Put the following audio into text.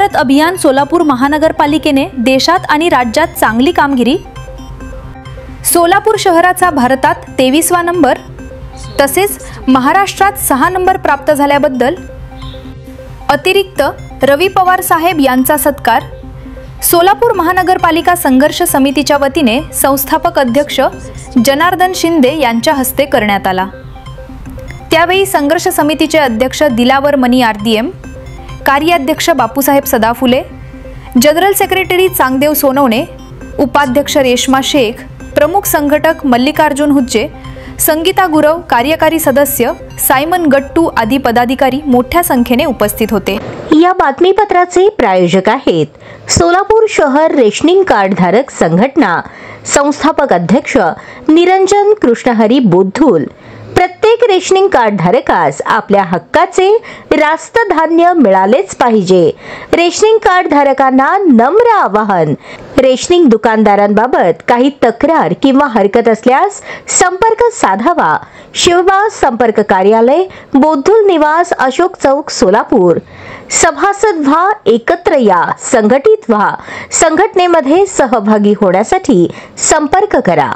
भारत अभियान सोलापूर महानगरपालिकेने देशात आणि राज्यात चांगली कामगिरी। सोलापूर शहराचा भारतात 23वा नंबर तसेच महाराष्ट्रात 6 नंबर प्राप्त झाल्याबद्दल अतिरिक्त रवी पवार साहेब यांचा सत्कार सोलापूर महानगरपालिका संघर्ष समितीच्या वतीने संस्थापक अध्यक्ष जनार्दन शिंदे यांच्या हस्ते करण्यात आला। त्यावेळी संघर्ष समितीचे अध्यक्ष दिलावर मनी आरडीएम, कार्याध्यक्ष बापूसाहेब सदाफुले, जनरल सेक्रेटरी चांगदेव सोनवणे, उपाध्यक्ष रेश्मा शेख, प्रमुख संघटक मल्लिकार्जुन हुज्जे, संगीता गुरव, कार्यकारी सदस्य सायमन गट्टू आदी पदाधिकारी मोठ्या संख्येने उपस्थित होते। या बातमीपत्राचे प्रायोजक आहेत सोलापूर शहर रेशनिंग कार्ड धारक संघटना, संस्थापक अध्यक्ष निरंजन कृष्णहरी बोद्धुल। प्रत्येक रेशनिंग कार्ड धारकास आपल्या हक्काचे रास्त धान्य मिळालेच पाहिजे। रेशनिंग कार्ड धारकांना नम्र आवाहन, रेशनिंग दुकानदारांबाबत काही तक्रार किंवा हरकत असल्यास संपर्क साधावा। शिवबास संपर्क कार्यालय, बोद्धुल निवास, अशोक चौक, सोलापूर। सभासद व्हा, एकत्र या, संघटित व्हा। संघटनेमध्ये सहभागी होण्यासाठी संपर्क करा।